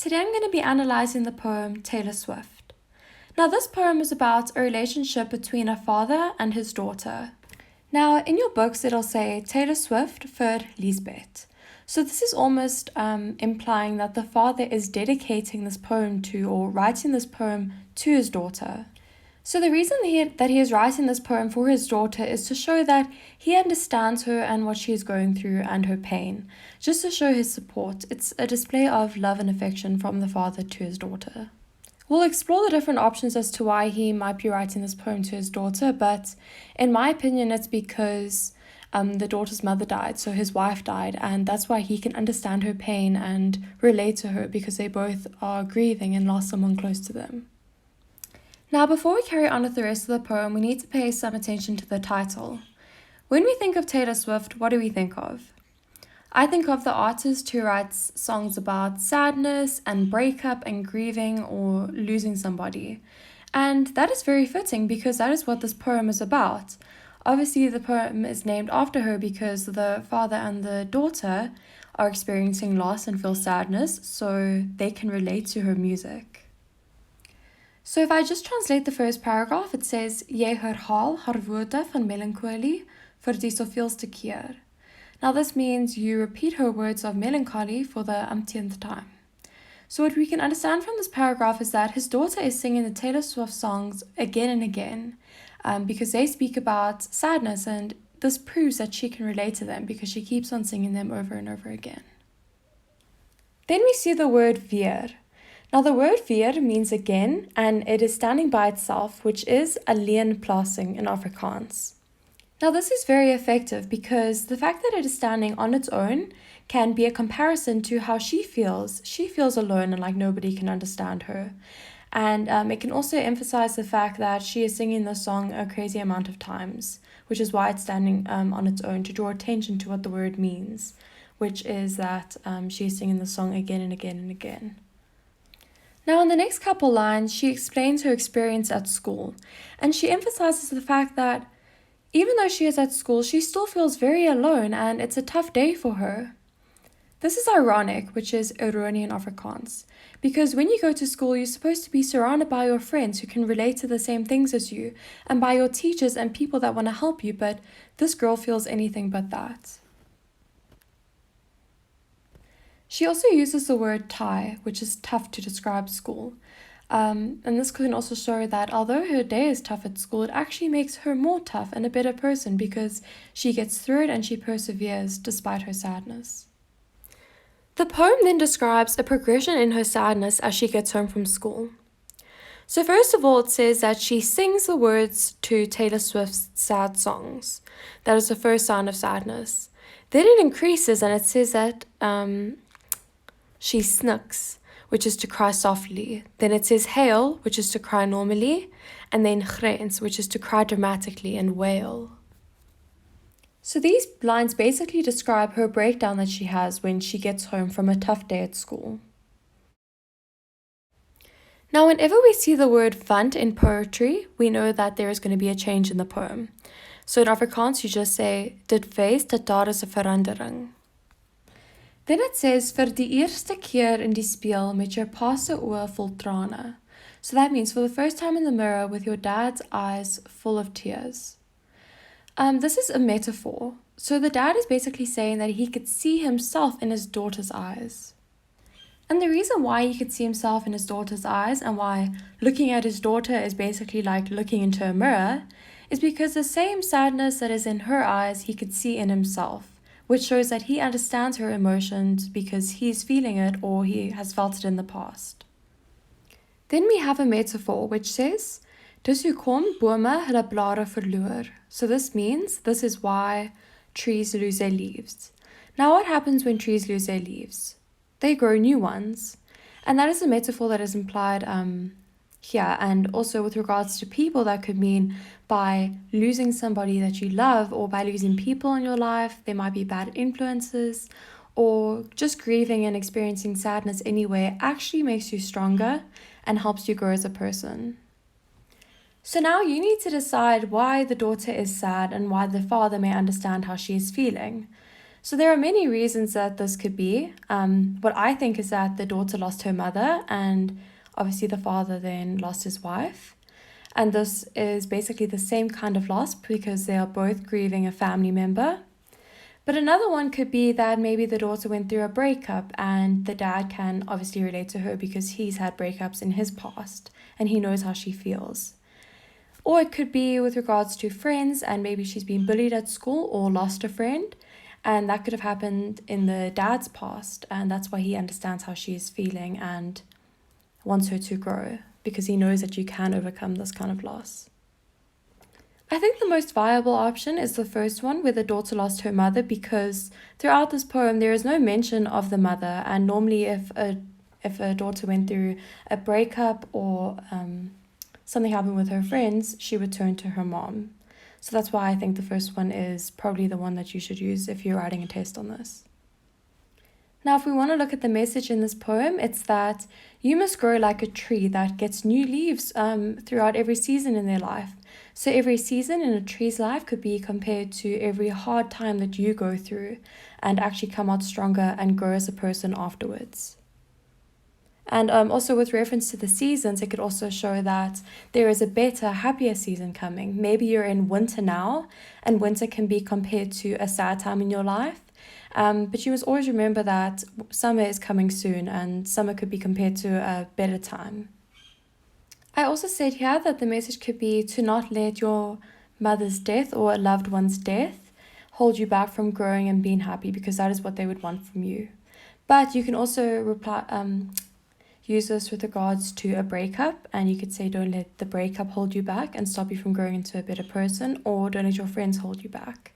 today I'm going to be analysing the poem Taylor Swift. Now this poem is about a relationship between a father and his daughter. Now in your books it'll say Taylor Swift för Lisbeth. So this is almost implying that the father is dedicating this poem to or writing this poem to his daughter. So the reason that he is writing this poem for his daughter is to show that he understands her and what she is going through and her pain, just to show his support. It's a display of love and affection from the father to his daughter. We'll explore the different options as to why he might be writing this poem to his daughter, but in my opinion it's because the daughter's mother died, so his wife died, and that's why he can understand her pain and relate to her because they both are grieving and lost someone close to them. Now, before we carry on with the rest of the poem, we need to pay some attention to the title. When we think of Taylor Swift, what do we think of? I think of the artist who writes songs about sadness and breakup and grieving or losing somebody. And that is very fitting because that is what this poem is about. Obviously, the poem is named after her because the father and the daughter are experiencing loss and feel sadness, so they can relate to her music. So if I just translate the first paragraph, it says, Jy herhaal haar woorde van melancholie vir die soveelste keer. Now this means you repeat her words of melancholy for the umpteenth time. So what we can understand from this paragraph is that his daughter is singing the Taylor Swift songs again and again because they speak about sadness, and this proves that she can relate to them because she keeps on singing them over and over again. Then we see the word weer. Now the word weer means again, and it is standing by itself, which is alleenplasing in Afrikaans. Now this is very effective because the fact that it is standing on its own can be a comparison to how she feels. She feels alone and like nobody can understand her. And it can also emphasize the fact that she is singing the song a crazy amount of times, which is why it's standing on its own, to draw attention to what the word means, which is that she is singing the song again and again and again. Now in the next couple lines, she explains her experience at school, and she emphasizes the fact that even though she is at school, she still feels very alone and it's a tough day for her. This is ironic, which is ironie in Afrikaans, because when you go to school, you're supposed to be surrounded by your friends who can relate to the same things as you, and by your teachers and people that want to help you, but this girl feels anything but that. She also uses the word tie, which is tough to describe school. And this can also show that although her day is tough at school, it actually makes her more tough and a better person because she gets through it and she perseveres despite her sadness. The poem then describes a progression in her sadness as she gets home from school. So first of all, it says that she sings the words to Taylor Swift's sad songs. That is the first sign of sadness. Then it increases and it says that she snicks, which is to cry softly. Then it says hail, which is to cry normally, and then grens, which is to cry dramatically and wail. So these lines basically describe her breakdown that she has when she gets home from a tough day at school. Now whenever we see the word want in poetry, we know that there is going to be a change in the poem. So in Afrikaans you just say, dit wys dat daar is 'n verandering. Then it says, vir die eerste keer in die spieël met jou pa se oë vol trane. So that means for the first time in the mirror with your dad's eyes full of tears. This is a metaphor. So the dad is basically saying that he could see himself in his daughter's eyes. And the reason why he could see himself in his daughter's eyes and why looking at his daughter is basically like looking into a mirror is because the same sadness that is in her eyes he could see in himself, which shows that he understands her emotions because he's feeling it or he has felt it in the past. Then we have a metaphor which says, dis hoekom bome hulle blare verloor. So this means this is why trees lose their leaves. Now what happens when trees lose their leaves? They grow new ones. And that is a metaphor that is implied here, and also with regards to people, that could mean by losing somebody that you love or by losing people in your life. There might be bad influences, or just grieving and experiencing sadness anyway actually makes you stronger and helps you grow as a person. So now you need to decide why the daughter is sad and why the father may understand how she is feeling. So there are many reasons that this could be. What I think is that the daughter lost her mother, and obviously the father then lost his wife. And this is basically the same kind of loss because they are both grieving a family member. But another one could be that maybe the daughter went through a breakup and the dad can obviously relate to her because he's had breakups in his past and he knows how she feels. Or it could be with regards to friends and maybe she's been bullied at school or lost a friend, and that could have happened in the dad's past, and that's why he understands how she is feeling and wants her to grow because he knows that you can overcome this kind of loss. I think the most viable option is the first one, where the daughter lost her mother, because throughout this poem there is no mention of the mother, and normally if a daughter went through a breakup or something happened with her friends, she would turn to her mom. So that's why I think the first one is probably the one that you should use if you're writing a test on this. Now, if we want to look at the message in this poem, it's that you must grow like a tree that gets new leaves throughout every season in their life. So every season in a tree's life could be compared to every hard time that you go through and actually come out stronger and grow as a person afterwards. And also with reference to the seasons, it could also show that there is a better, happier season coming. Maybe you're in winter now, and winter can be compared to a sad time in your life. But you must always remember that summer is coming soon, and summer could be compared to a better time. I also said here that the message could be to not let your mother's death or a loved one's death hold you back from growing and being happy, because that is what they would want from you. But you can also use this with regards to a breakup, and you could say don't let the breakup hold you back and stop you from growing into a better person, or don't let your friends hold you back.